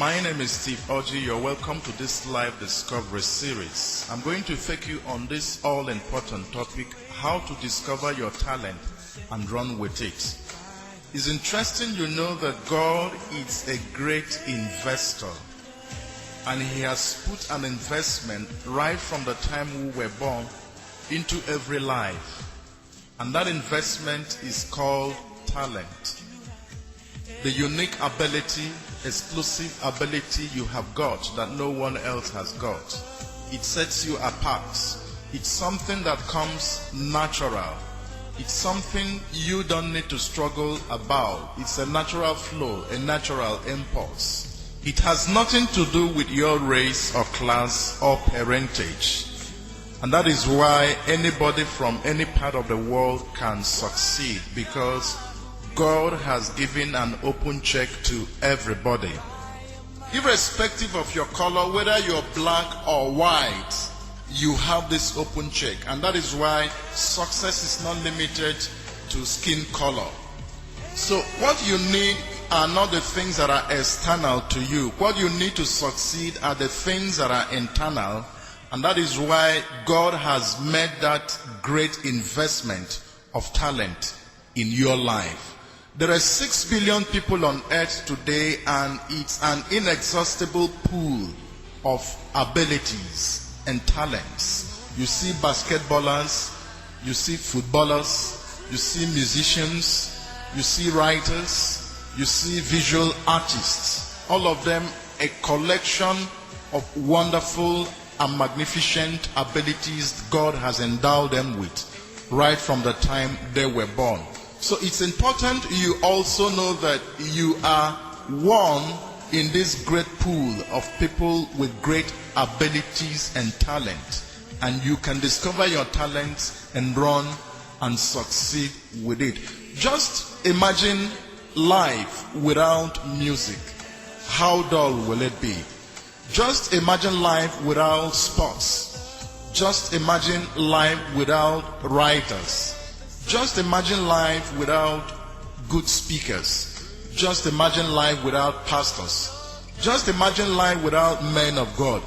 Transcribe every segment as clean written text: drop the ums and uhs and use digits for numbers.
My name is Steve Orji. You're welcome to this live discovery series. I'm going to take you on this all-important topic, how to discover your talent and run with it. It's interesting you know that God is a great investor, and He has put an investment right from the time we were born into every life, and that investment is called talent. The unique ability, exclusive ability you have got that no one else has got. It sets you apart. It's something that comes natural. It's something you don't need to struggle about. It's a natural flow, a natural impulse. It has nothing to do with your race or class or parentage. And that is why anybody from any part of the world can succeed, because God has given an open check to everybody. Irrespective of your color, whether you're black or white, you have this open check. And that is why success is not limited to skin color. So what you need are not the things that are external to you. What you need to succeed are the things that are internal. And that is why God has made that great investment of talent in your life. There are 6 billion people on earth today, and it's an inexhaustible pool of abilities and talents. You see basketballers, you see footballers, you see musicians, you see writers, you see visual artists. All of them a collection of wonderful and magnificent abilities God has endowed them with right from the time they were born. So it's important you also know that you are one in this great pool of people with great abilities and talent. And you can discover your talents and run and succeed with it. Just imagine life without music. How dull will it be? Just imagine life without sports. Just imagine life without writers. Just imagine life without good speakers. Just imagine life without pastors. Just imagine life without men of God.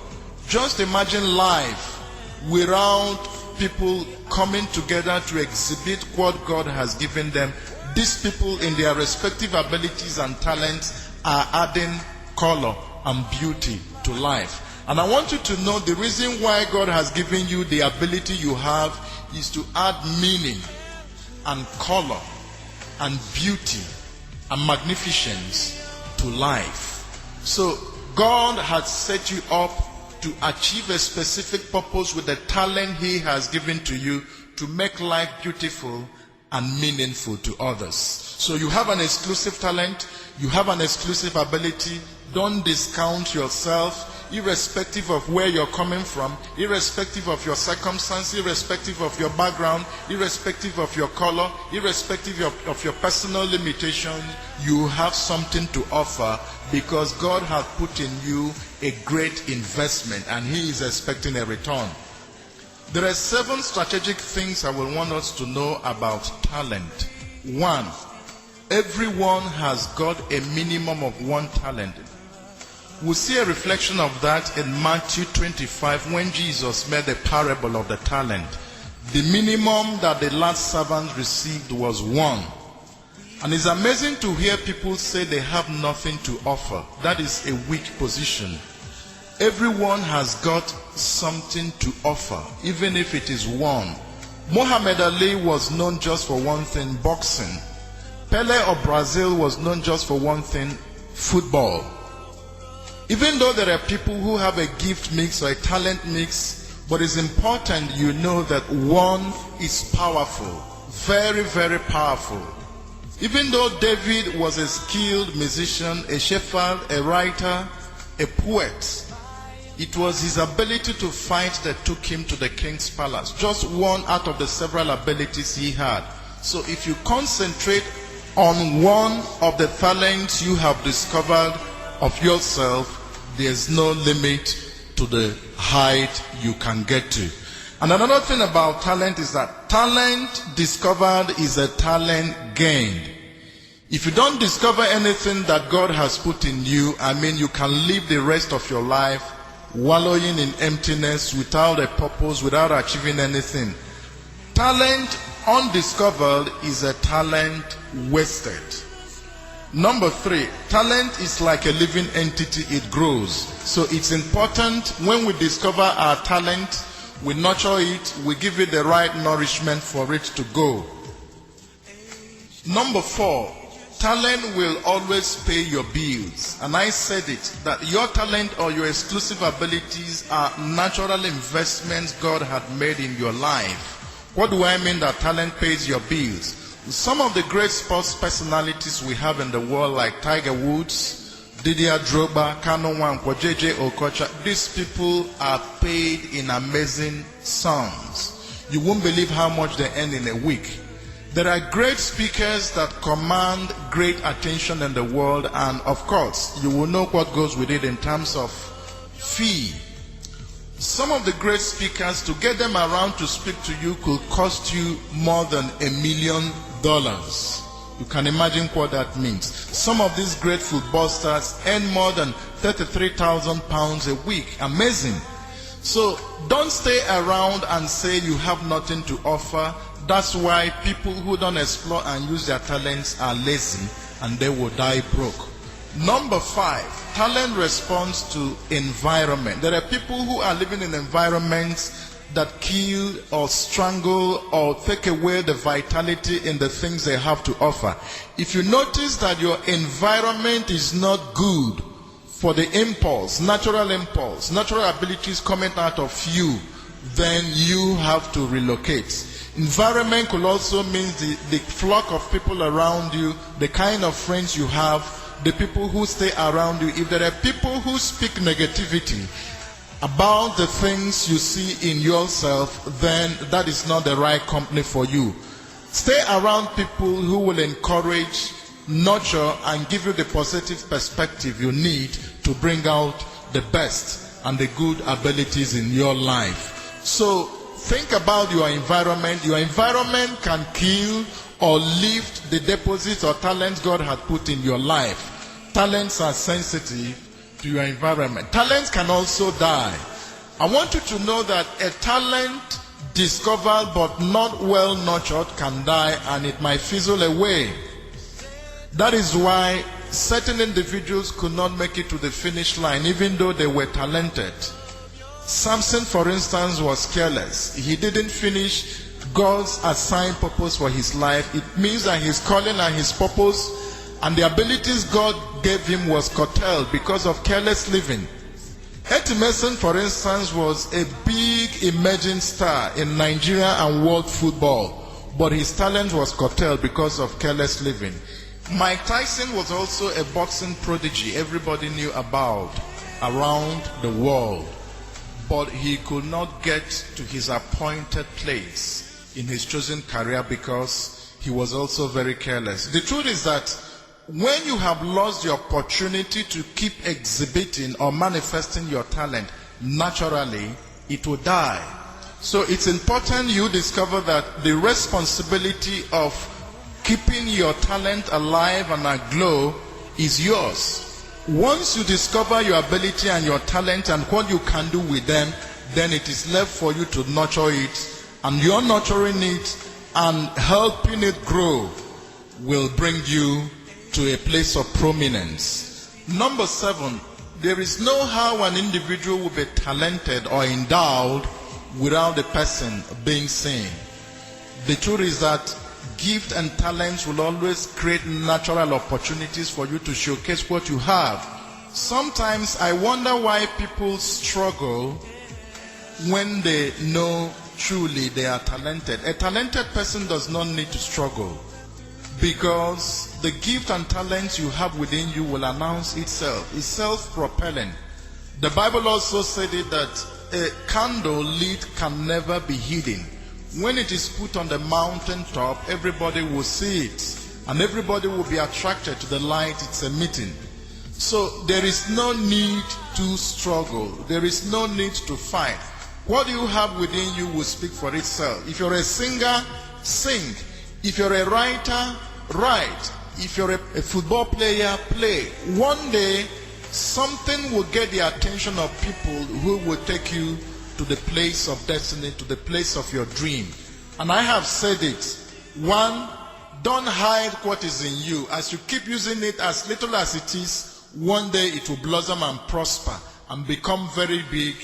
Just imagine life without people coming together to exhibit what God has given them. These people in their respective abilities and talents are adding color and beauty to life. And I want you to know the reason why God has given you the ability you have is to add meaning and color and beauty and magnificence to life. So God has set you up to achieve a specific purpose with the talent He has given to you to make life beautiful and meaningful to others. So you have an exclusive talent, you have an exclusive ability. Don't discount yourself, irrespective of where you're coming from, irrespective of your circumstance, irrespective of your background, irrespective of your color, irrespective of your personal limitations. You have something to offer because God has put in you a great investment and He is expecting a return. There are 7 strategic things I will want us to know about talent. 1, everyone has got a minimum of 1 talent. We'll see a reflection of that in Matthew 25 when Jesus made the parable of the talent. The minimum that the last servant received was 1. And it's amazing to hear people say they have nothing to offer. That is a weak position. Everyone has got something to offer, even if it is 1. Muhammad Ali was known just for one thing, boxing. Pele of Brazil was known just for one thing, football. Even though there are people who have a gift mix or a talent mix, but it's important you know that one is powerful, very, very powerful. Even though David was a skilled musician, a shepherd, a writer, a poet, it was his ability to fight that took him to the king's palace. Just one out of the several abilities he had. So if you concentrate on one of the talents you have discovered of yourself, there's no limit to the height you can get to. And another thing about talent is that talent discovered is a talent gained. If you don't discover anything that God has put in you, you can live the rest of your life wallowing in emptiness without a purpose, without achieving anything. Talent undiscovered is a talent wasted. Number 3, talent is like a living entity, it grows. So it's important when we discover our talent, we nurture it, we give it the right nourishment for it to go. Number 4, talent will always pay your bills. And I said it, that your talent or your exclusive abilities are natural investments God had made in your life. What do I mean that talent pays your bills? Some of the great sports personalities we have in the world, like Tiger Woods, Didier Drogba, Kano Nwankwo, JJ Okocha, these people are paid in amazing sums. You won't believe how much they earn in a week. There are great speakers that command great attention in the world, and of course, you will know what goes with it in terms of fee. Some of the great speakers, to get them around to speak to you could cost you more than $1 million. You can imagine what that means. Some of these great football stars earn more than £33,000 a week. Amazing. So don't stay around and say you have nothing to offer. That's why people who don't explore and use their talents are lazy and they will die broke. Number 5, talent responds to environment. There are people who are living in environments that kill or strangle or take away the vitality in the things they have to offer. If you notice that your environment is not good for the impulse, natural abilities coming out of you, then you have to relocate. Environment could also mean the flock of people around you, the kind of friends you have, the people who stay around you. If there are people who speak negativity about the things you see in yourself, then that is not the right company for you. Stay around people who will encourage, nurture, and give you the positive perspective you need to bring out the best and the good abilities in your life. So think about your environment. Your environment can kill or lift the deposits or talents God had put in your life. Talents are sensitive to your environment. Talents can also die. I want you to know that a talent discovered but not well nurtured can die, and it might fizzle away. That is why certain individuals could not make it to the finish line even though they were talented. Samson, for instance, was careless. He didn't finish God's assigned purpose for his life. It means that his calling and his purpose and the abilities God gave him was curtailed because of careless living. Hetty Mason, for instance, was a big emerging star in Nigeria and world football, but his talent was curtailed because of careless living. Mike Tyson was also a boxing prodigy everybody knew about around the world, but he could not get to his appointed place in his chosen career because he was also very careless. The truth is that when you have lost the opportunity to keep exhibiting or manifesting your talent, naturally, it will die. So it's important you discover that the responsibility of keeping your talent alive and aglow is yours. Once you discover your ability and your talent and what you can do with them, then it is left for you to nurture it, and your nurturing it and helping it grow will bring you to a place of prominence. Number 7, there is no how an individual will be talented or endowed without the person being seen. The truth is that gift and talents will always create natural opportunities for you to showcase what you have. Sometimes I wonder why people struggle when they know truly they are talented. A talented person does not need to struggle, because the gift and talents you have within you will announce itself. It's self-propelling. The Bible also said it that a candle lit can never be hidden. When it is put on the mountaintop, everybody will see it, and everybody will be attracted to the light it's emitting. So there is no need to struggle. There is no need to fight. What you have within you will speak for itself. If you're a singer, sing. If you're a writer, write. If you're a football player, play. One day, something will get the attention of people who will take you to the place of destiny, to the place of your dream. And I have said it. One, don't hide what is in you. As you keep using it, as little as it is, one day it will blossom and prosper and become very big,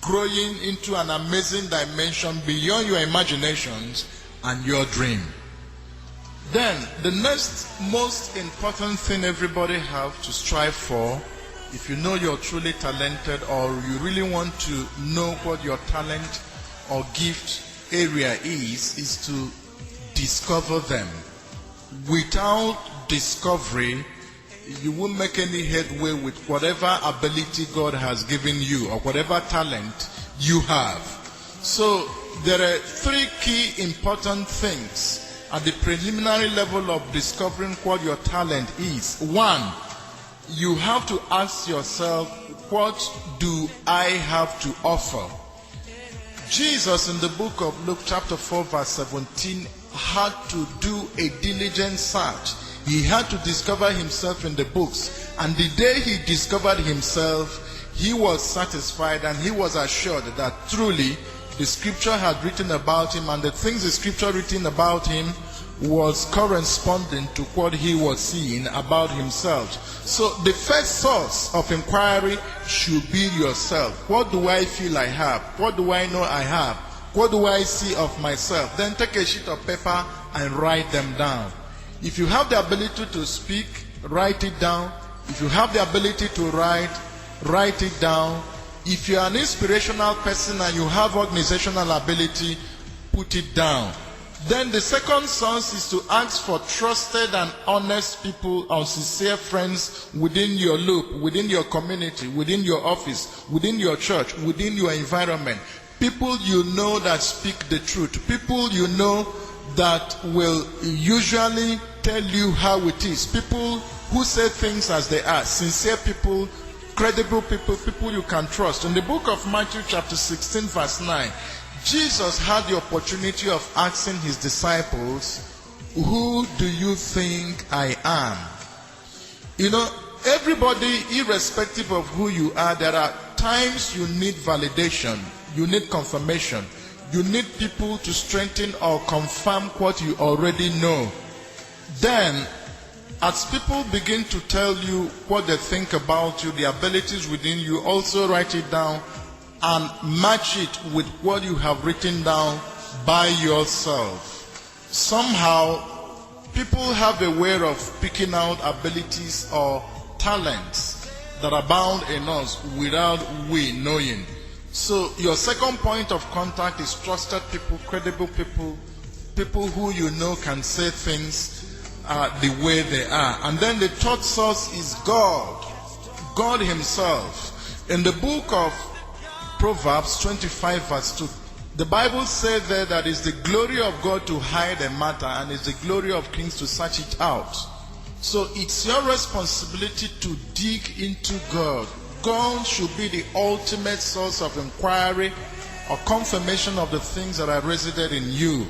growing into an amazing dimension beyond your imaginations and your dream. Then, the next most important thing everybody have to strive for, if you know you're truly talented or you really want to know what your talent or gift area is to discover them. Without discovery, you won't make any headway with whatever ability God has given you or whatever talent you have. So, there are three key important things at the preliminary level of discovering what your talent is. One, you have to ask yourself, what do I have to offer? Jesus in the book of Luke chapter 4 verse 17 had to do a diligent search. He had to discover himself in the books. And the day he discovered himself, he was satisfied and he was assured that truly the scripture had written about him, and the things the scripture written about him was corresponding to what he was seeing about himself. So the first source of inquiry should be yourself. What do I feel I have? What do I know I have? What do I see of myself? Then take a sheet of paper and write them down. If you have the ability to speak, write it down. If you have the ability to write it down. If you are an inspirational person and you have organizational ability, put it down. Then the second source is to ask for trusted and honest people or sincere friends within your loop, within your community, within your office, within your church, within your environment. People you know that speak the truth. People you know that will usually tell you how it is. People who say things as they are. Sincere people, credible people, people you can trust. In the book of Matthew chapter 16 verse 9, Jesus had the opportunity of asking his disciples, who do you think I am? You know, everybody, irrespective of who you are, there are times you need validation, you need confirmation, you need people to strengthen or confirm what you already know. Then, as people begin to tell you what they think about you, the abilities within you, also write it down and match it with what you have written down by yourself. Somehow, people have a way of picking out abilities or talents that abound in us without we knowing. So your second point of contact is trusted people, credible people, people who you know can say things the way they are. And then the third source is God, God himself. In the book of Proverbs 25 verse 2, the Bible says there that it's the glory of God to hide a matter and it's the glory of kings to search it out. So it's your responsibility to dig into God. God should be the ultimate source of inquiry or confirmation of the things that are resident in you.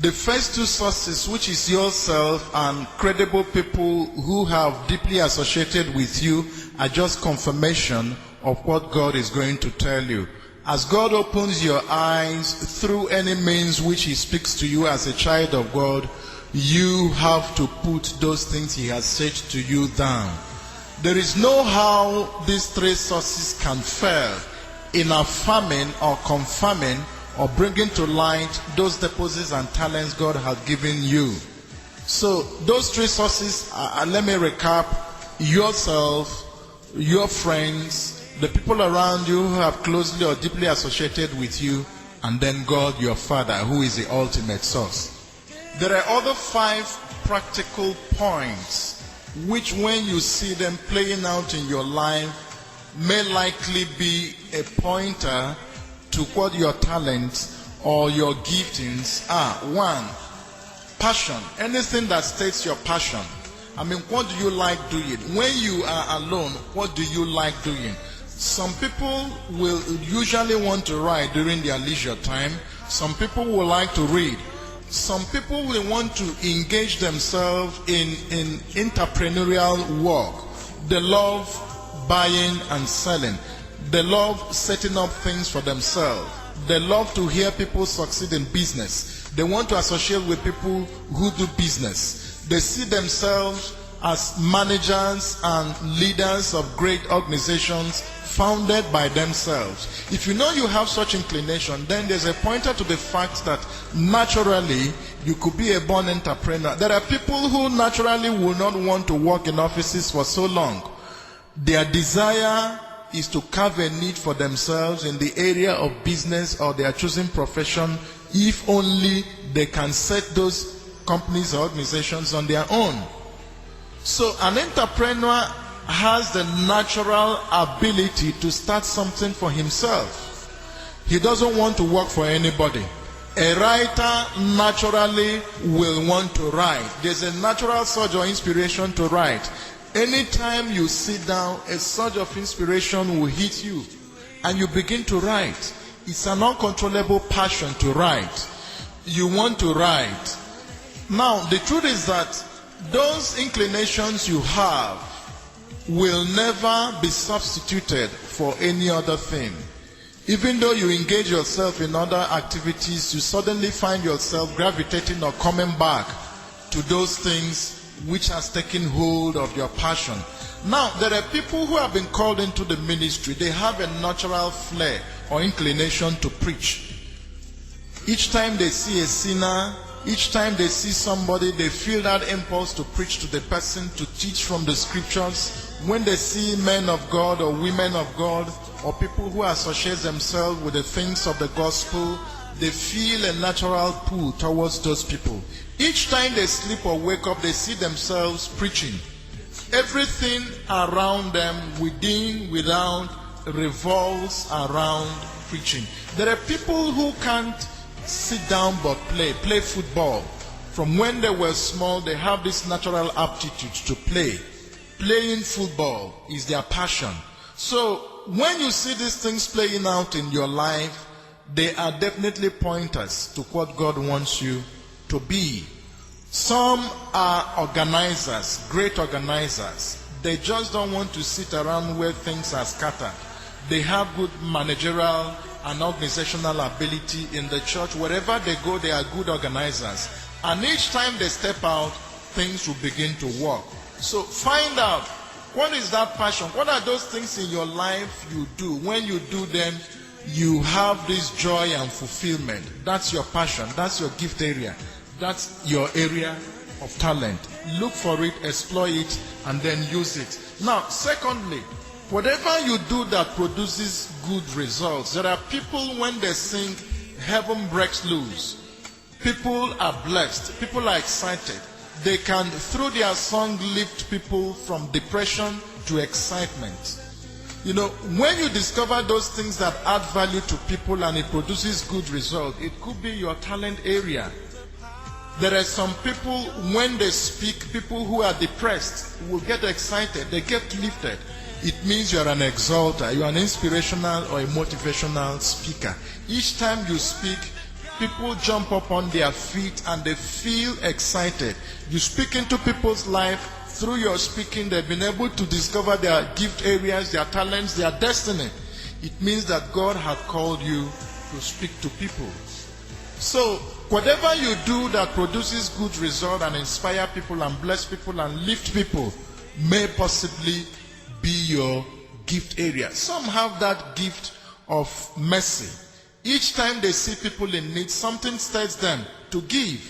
The first two sources, which is yourself and credible people who have deeply associated with you, are just confirmation of what God is going to tell you. As God opens your eyes through any means which he speaks to you as a child of God, you have to put those things he has said to you down. There is no how these three sources can fail in affirming or confirming or bringing to light those deposits and talents God has given you. So those three sources, let me recap: yourself, your friends, the people around you who have closely or deeply associated with you, and then God, your Father, who is the ultimate source. There are other 5 practical points which, when you see them playing out in your life, may likely be a pointer to what your talents or your giftings are. 1, passion. Anything that states your passion. I mean, what do you like doing? When you are alone, what do you like doing? Some people will usually want to write during their leisure time. Some people will like to read. some people will want to engage themselves in entrepreneurial work. They love buying and selling. They love setting up things for themselves. They love to hear people succeed in business. They want to associate with people who do business. They see themselves as managers and leaders of great organizations founded by themselves. If you know you have such inclination, then there's a pointer to the fact that naturally you could be a born entrepreneur. There are people who naturally will not want to work in offices for so long. Their desire is to carve a need for themselves in the area of business or their chosen profession, if only they can set those companies or organizations on their own. So an entrepreneur has the natural ability to start something for himself. He doesn't want to work for anybody. A writer naturally will want to write. There's a natural surge or inspiration to write. Anytime you sit down, a surge of inspiration will hit you and you begin to write. It's an uncontrollable passion to write. You want to write. Now, the truth is that those inclinations you have will never be substituted for any other thing. Even though you engage yourself in other activities, you suddenly find yourself gravitating or coming back to those things which has taken hold of your passion. Now, there are people who have been called into the ministry. They have a natural flair or inclination to preach. Each time they see a sinner, each time they see somebody, they feel that impulse to preach to the person, to teach from the scriptures. When they see men of God or women of God or people who associate themselves with the things of the gospel, they feel a natural pull towards those people. Each time they sleep or wake up, they see themselves preaching. Everything around them, within, without, revolves around preaching. There are people who can't sit down but play football. From when they were small, they have this natural aptitude to play. Playing football is their passion. So when you see these things playing out in your life, they are definitely pointers to what God wants you to be. Some are organizers, great organizers. They just don't want to sit around where things are scattered. They have good managerial and organizational ability in the church. Wherever they go, they are good organizers. And each time they step out, things will begin to work. So find out, what is that passion? What are those things in your life you do? When you do them, you have this joy and fulfillment. That's your passion. That's your gift area. That's your area of talent. Look for it, explore it, and then use it. Now, secondly, whatever you do that produces good results, there are people when they sing, heaven breaks loose. People are blessed. People are excited. They can, through their song, lift people from depression to excitement. You know, when you discover those things that add value to people and it produces good results, it could be your talent area. There are some people, when they speak, people who are depressed will get excited, they get lifted. It means you are an exalter, you are an inspirational or a motivational speaker. Each time you speak, people jump up on their feet and they feel excited. You speak into people's life. Through your speaking, they've been able to discover their gift areas, their talents, their destiny. It means that God has called you to speak to people. So, whatever you do that produces good result and inspire people and bless people and lift people may possibly be your gift area. Some have that gift of mercy. Each time they see people in need, something stirs them to give.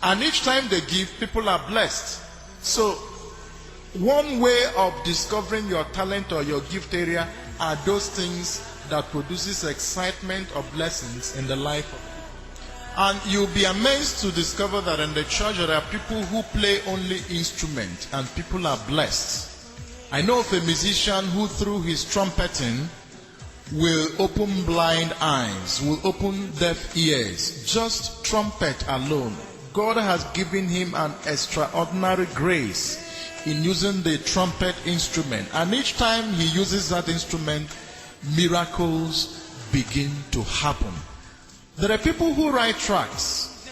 And each time they give, people are blessed. So, one way of discovering your talent or your gift area are those things that produces excitement or blessings in the life of people. And you'll be amazed to discover that in the church there are people who play only instruments and people are blessed. I know of a musician who through his trumpeting will open blind eyes, will open deaf ears. Just trumpet alone. God has given him an extraordinary grace in using the trumpet instrument. And each time he uses that instrument, miracles begin to happen. There are people who write tracts.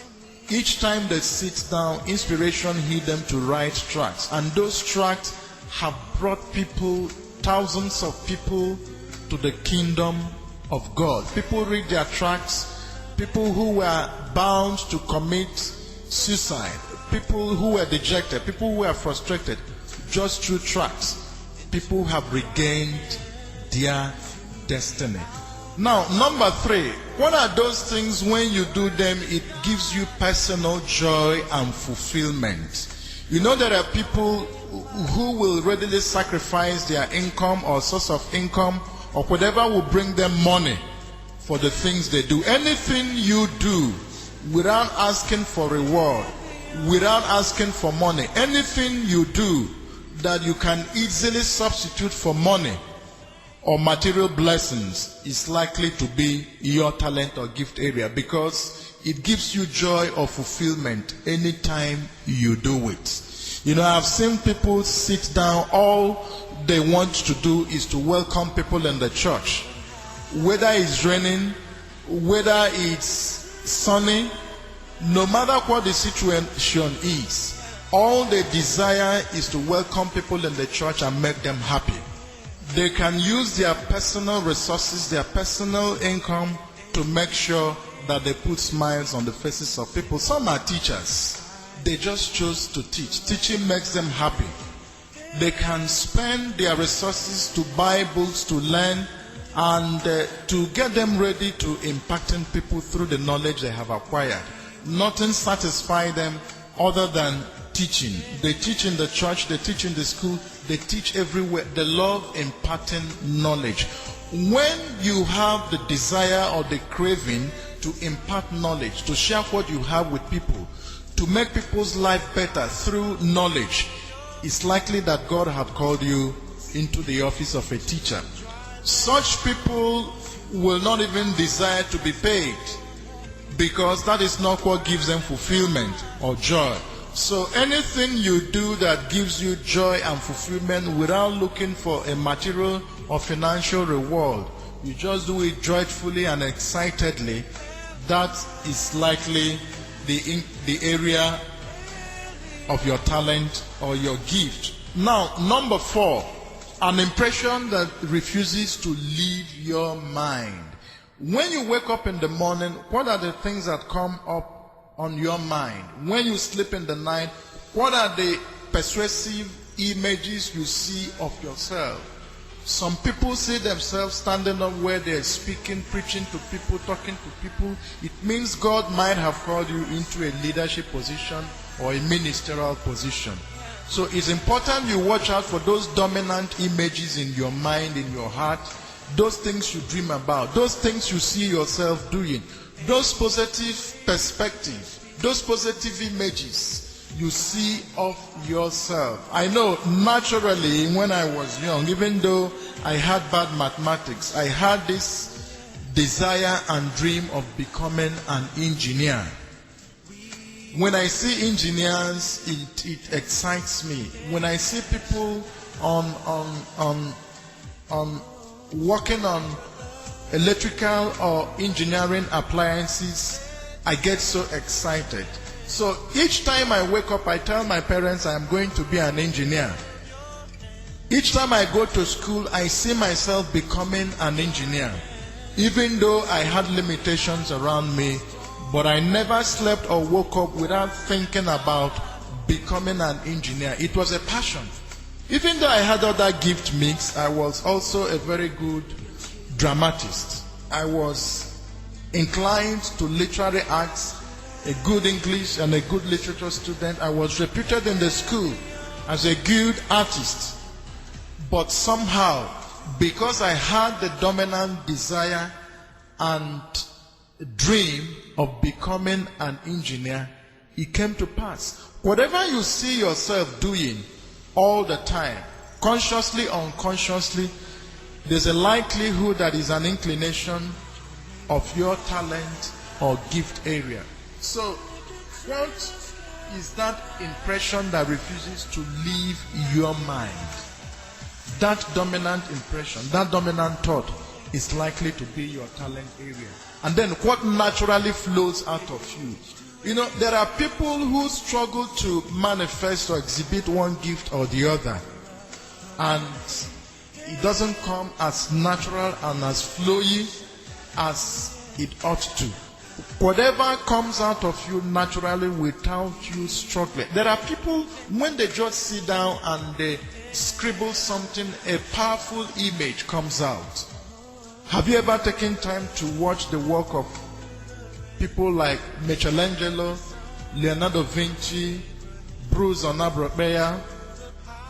Each time they sit down, inspiration hit them to write tracts. And those tracts have brought people, thousands of people, to the kingdom of God. People read their tracts. People who were bound to commit suicide. People who were dejected. People who were frustrated. Just through tracts, people have regained their destiny. Now, number 3, what are those things when you do them, it gives you personal joy and fulfillment? You know, there are people who will readily sacrifice their income or source of income or whatever will bring them money for the things they do. Anything you do without asking for reward, without asking for money, anything you do that you can easily substitute for money or material blessings is likely to be your talent or gift area, because it gives you joy or fulfillment anytime you do it. You know, I've seen people sit down, all they want to do is to welcome people in the church. Whether it's raining, whether it's sunny, no matter what the situation is, all they desire is to welcome people in the church and make them happy. They can use their personal resources, their personal income to make sure that they put smiles on the faces of people. Some are teachers. They just choose to teach. Teaching makes them happy. They can spend their resources to buy books, to learn, and to get them ready to impacting people through the knowledge they have acquired. Nothing satisfies them other than teaching. They teach in the church, they teach in the school, they teach everywhere. They love imparting knowledge. When you have the desire or the craving to impart knowledge, to share what you have with people, to make people's life better through knowledge, it's likely that God had called you into the office of a teacher. Such people will not even desire to be paid, because that is not what gives them fulfillment or joy. So anything you do that gives you joy and fulfillment without looking for a material or financial reward, you just do it joyfully and excitedly, that is likely the area of your talent or your gift. Now, number 4, an impression that refuses to leave your mind. When you wake up in the morning, what are the things that come up on your mind? When you sleep in the night, what are the persuasive images you see of yourself? Some people see themselves standing up where they're speaking, preaching to people, talking to people. It means God might have called you into a leadership position or a ministerial position. So it's important you watch out for those dominant images in your mind, in your heart, those things you dream about, those things you see yourself doing, those positive perspectives, those positive images you see of yourself. I know naturally when I was young, even though I had bad mathematics, I had this desire and dream of becoming an engineer. When I see engineers, it excites me. When I see people working on electrical or engineering appliances, I get so excited. So each time I wake up, I tell my parents I am going to be an engineer. Each time I go to school, I see myself becoming an engineer. Even though I had limitations around me, but I never slept or woke up without thinking about becoming an engineer. It was a passion. Even though I had other gift mix, I was also a very good dramatist. I was inclined to literary arts, a good English and a good literature student. I was reputed in the school as a good artist. But somehow, because I had the dominant desire and dream of becoming an engineer, it came to pass. Whatever you see yourself doing all the time, consciously or unconsciously, there's a likelihood that is an inclination of your talent or gift area. So, what is that impression that refuses to leave your mind? That dominant impression, that dominant thought is likely to be your talent area. And then what naturally flows out of you You know, there are people who struggle to manifest or exhibit one gift or the other, and it doesn't come as natural and as flowy as it ought to. Whatever comes out of you naturally without you struggling. There are people, when they just sit down and they scribble something, a powerful image comes out. Have you ever taken time to watch the work of people like Michelangelo, Leonardo da Vinci, Bruce Onabrobeya,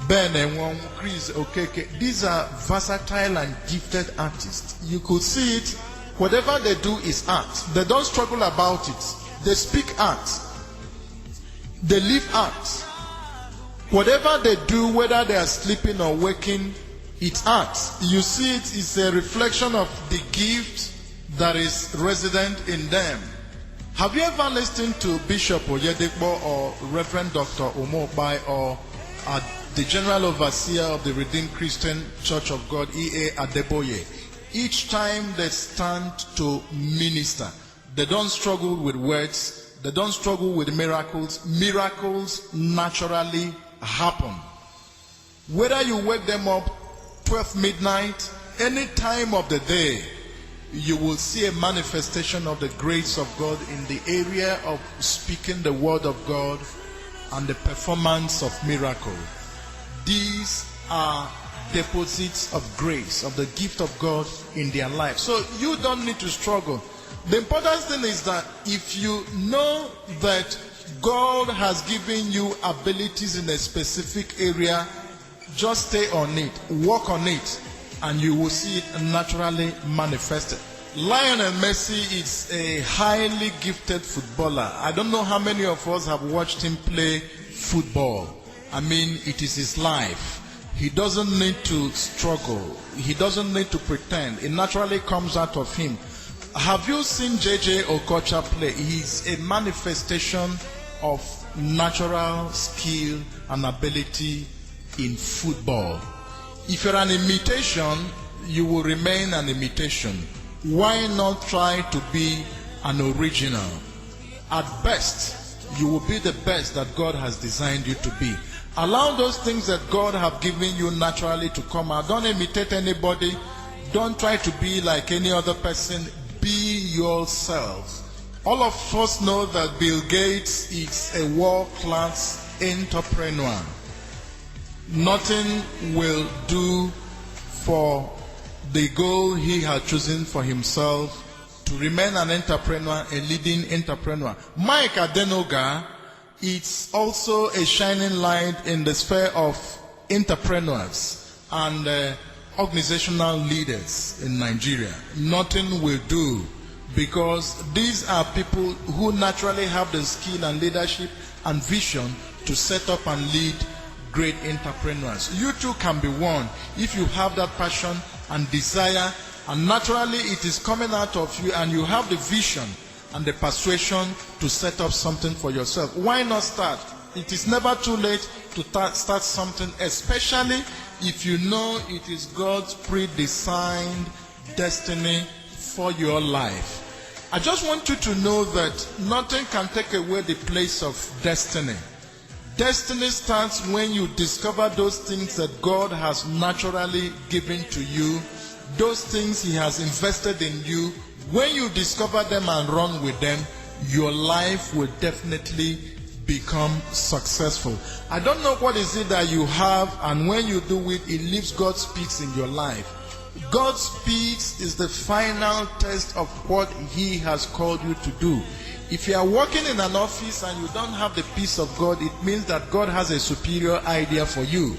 Ben Enwong, Chris Okeke? These are versatile and gifted artists. You could see it. Whatever they do is art. They don't struggle about it. They speak art. They live art. Whatever they do, whether they are sleeping or waking, it's art. You see it is a reflection of the gift that is resident in them. Have you ever listened to Bishop Oyedepo or Reverend Dr. Omobai or the General Overseer of the Redeemed Christian Church of God, E.A. Adeboye? Each time they stand to minister, they don't struggle with words, they don't struggle with miracles. Miracles naturally happen. Whether you wake them up 12 midnight, any time of the day, you will see a manifestation of the grace of God in the area of speaking the word of God and the performance of miracle. These are deposits of grace, of the gift of God in their life. So you don't need to struggle. The important thing is that if you know that God has given you abilities in a specific area, just stay on it, work on it, and you will see it naturally manifested. Lionel Messi is a highly gifted footballer. I don't know how many of us have watched him play football. I mean, it is his life. He doesn't need to struggle. He doesn't need to pretend. It naturally comes out of him. Have you seen JJ Okocha play? He's a manifestation of natural skill and ability in football. If you're an imitation, you will remain an imitation. Why not try to be an original? At best, you will be the best that God has designed you to be. Allow those things that God have given you naturally to come out. Don't imitate anybody. Don't try to be like any other person. Be yourself. All of us know that Bill Gates is a world-class entrepreneur. Nothing will do for the goal he has chosen for himself to remain an entrepreneur, a leading entrepreneur. Mike Adenoga is also a shining light in the sphere of entrepreneurs and organizational leaders in Nigeria. Nothing will do, because these are people who naturally have the skill and leadership and vision to set up and lead great entrepreneurs. You too can be one if you have that passion and desire, and naturally it is coming out of you, and you have the vision and the persuasion to set up something for yourself. Why not start? It is never too late to start something, especially if you know it is God's pre-designed destiny for your life. I just want you to know that nothing can take away the place of destiny. Destiny starts when you discover those things that God has naturally given to you, those things He has invested in you. When you discover them and run with them, your life will definitely become successful. I don't know what is it that you have, and when you do it, it leaves God's peace in your life. God's peace is the final test of what He has called you to do. If you are working in an office and you don't have the peace of God, it means that God has a superior idea for you.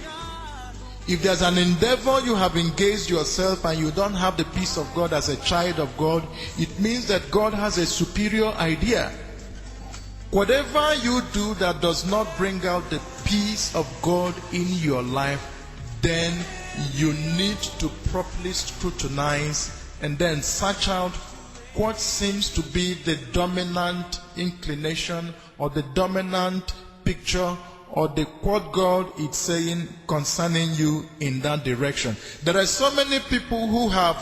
If there's an endeavor you have engaged yourself and you don't have the peace of God as a child of God, it means that God has a superior idea. Whatever you do that does not bring out the peace of God in your life, then you need to properly scrutinize and then search out what seems to be the dominant inclination or the dominant picture or what God is saying concerning you in that direction. There are so many people who have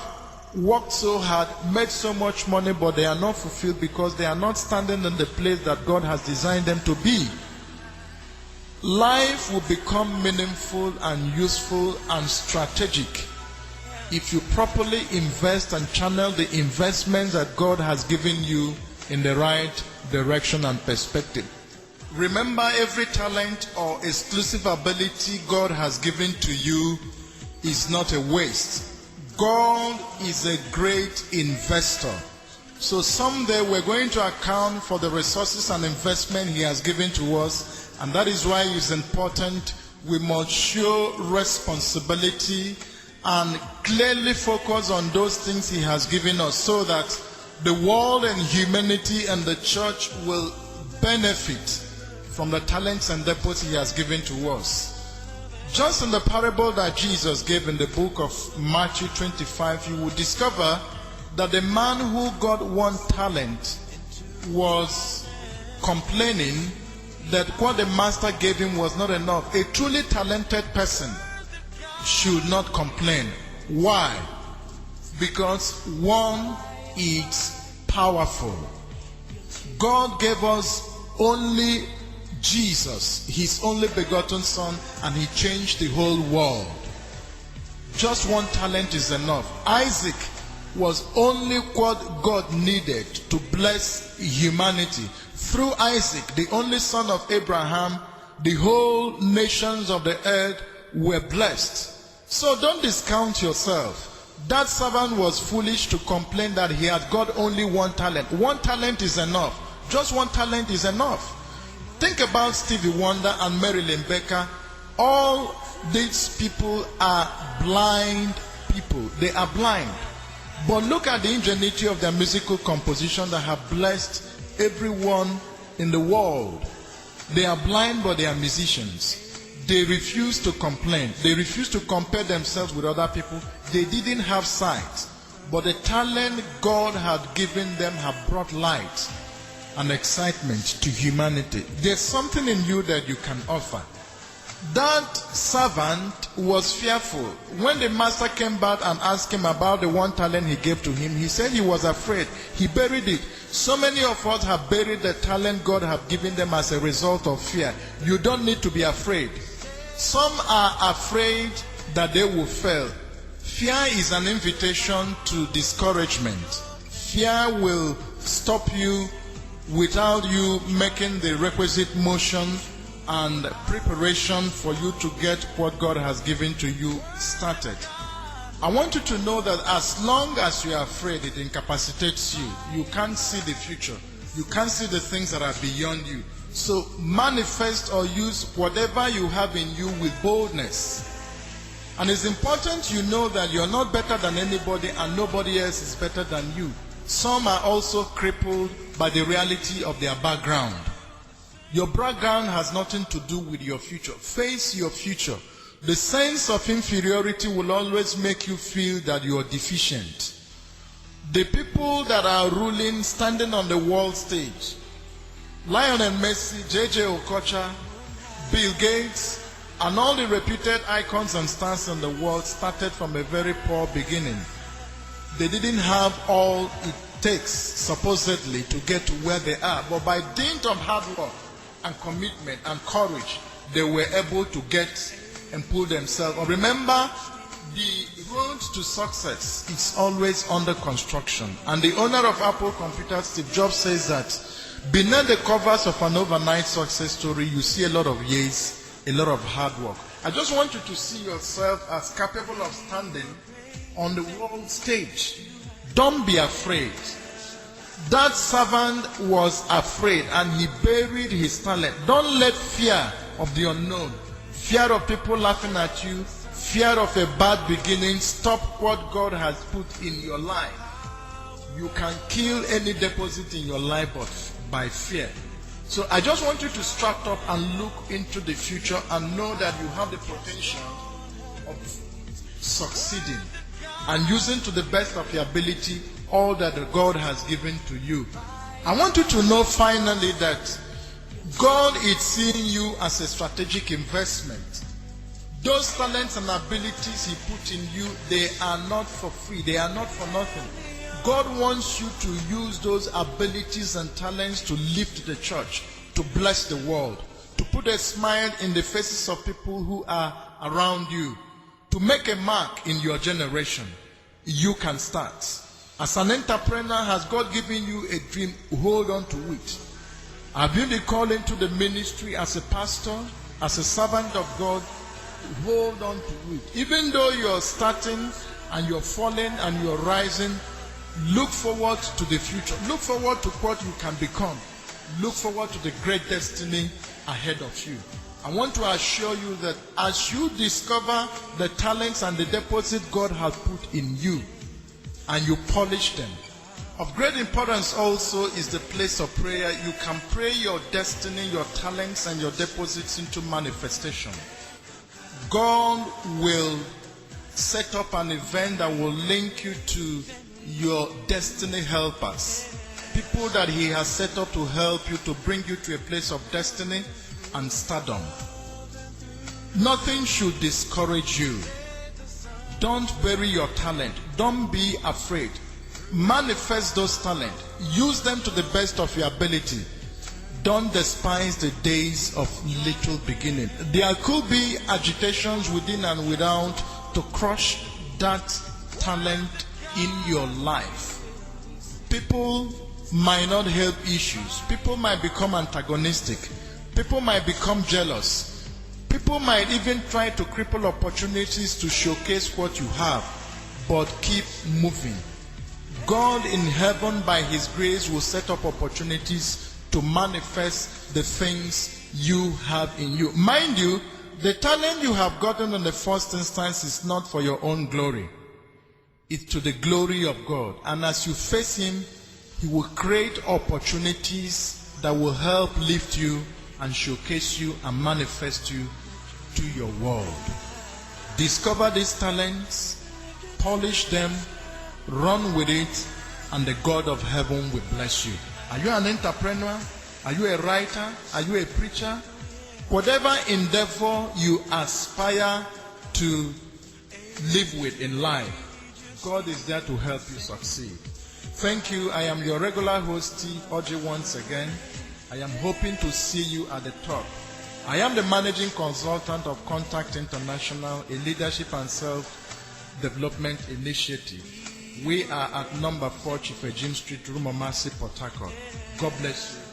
worked so hard, made so much money, but they are not fulfilled because they are not standing in the place that God has designed them to be. Life will become meaningful and useful and strategic if you properly invest and channel the investments that God has given you in the right direction and perspective. Remember, every talent or exclusive ability God has given to you is not a waste. God is a great investor. So someday we're going to account for the resources and investment He has given to us, and that is why it's important we must show responsibility and clearly focus on those things He has given us, so that the world and humanity and the church will benefit from the talents and deposits He has given to us. Just in the parable that Jesus gave in the book of Matthew 25, you will discover that the man who got 1 talent was complaining that what the master gave him was not enough. A truly talented person should not complain. Why? Because 1 is powerful. God gave us only Jesus, His only begotten Son, and He changed the whole world. Just 1 talent is enough. Isaac was only what God needed to bless humanity. Through Isaac, the only son of Abraham, the whole nations of the earth were blessed. So don't discount yourself. That servant was foolish to complain that he had got only 1 talent. 1 talent is enough. Just 1 talent is enough. Think about Stevie Wonder and Marilyn Baker. All these people are blind people. They are blind. But look at the ingenuity of their musical composition that have blessed everyone in the world. They are blind, but they are musicians. They refuse to complain. They refuse to compare themselves with other people. They didn't have sight, but the talent God had given them have brought light and excitement to humanity. There's something in you that you can offer. That servant was fearful. When the master came back and asked him about the 1 talent he gave to him, he said he was afraid. He buried it. So many of us have buried the talent God has given them as a result of fear. You don't need to be afraid. Some are afraid that they will fail. Fear is an invitation to discouragement. Fear will stop you without you making the requisite motion and preparation for you to get what God has given to you started. I want you to know that as long as you are afraid, it incapacitates you. You can't see the future. You can't see the things that are beyond you. So manifest or use whatever you have in you with boldness. And it's important you know that you're not better than anybody and nobody else is better than you. Some are also crippled by the reality of their background. Your background has nothing to do with your future. Face your future. The sense of inferiority will always make you feel that you are deficient. The people that are ruling, standing on the world stage, Lionel Messi, J.J. Okocha, Bill Gates, and all the reputed icons and stars in the world started from a very poor beginning. They didn't have all it takes, supposedly, to get to where they are. But by dint of hard work and commitment and courage, they were able to get and pull themselves. Remember, the road to success is always under construction. And the owner of Apple Computers, Steve Jobs, says that beneath the covers of an overnight success story, you see a lot of years, a lot of hard work. I just want you to see yourself as capable of standing on the world stage. Don't be afraid. That servant was afraid and he buried his talent. Don't let fear of the unknown, fear of people laughing at you, fear of a bad beginning stop what God has put in your life. You can kill any deposit in your life but by fear. So I just want you to strap up and look into the future and know that you have the potential of succeeding and using to the best of your ability all that God has given to you. I want you to know finally that God is seeing you as a strategic investment. Those talents and abilities he put in you, they are not for free. They are not for nothing. God wants you to use those abilities and talents to lift the church, to bless the world, to put a smile in the faces of people who are around you, to make a mark in your generation. You can start. As an entrepreneur, has God given you a dream? Hold on to it. Have you been called into the ministry as a pastor, as a servant of God? Hold on to it. Even though you're starting and you're falling and you're rising, look forward to the future. Look forward to what you can become. Look forward to the great destiny ahead of you. I want to assure you that as you discover the talents and the deposit God has put in you and you polish them, of great importance also is the place of prayer. You can pray your destiny, your talents and your deposits into manifestation. God will set up an event that will link you to your destiny helpers. People that he has set up to help you, to bring you to a place of destiny and stardom. Nothing should discourage you. Don't bury your talent. Don't be afraid. Manifest those talents. Use them to the best of your ability. Don't despise the days of little beginning. There could be agitations within and without to crush that talent in your life. People might not help issues. People might become antagonistic. People might become jealous. People might even try to cripple opportunities to showcase what you have. But keep moving. God in heaven, by his grace, will set up opportunities to manifest the things you have in you. Mind you, the talent you have gotten in the first instance is not for your own glory. It's to the glory of God. And as you face him, he will create opportunities that will help lift you and showcase you and manifest you to your world. Discover these talents, polish them, run with it, and the God of heaven will bless you. Are you an entrepreneur? Are you a writer? Are you a preacher? Whatever endeavor you aspire to live with in life, God is there to help you succeed. Thank you. I am your regular host, Steve Orji, once again. I am hoping to see you at the top. I am the managing consultant of Contact International, a leadership and self-development initiative. We are at number 4 Chief Ejim Street, Rumomasi, Port Harcourt. God bless you.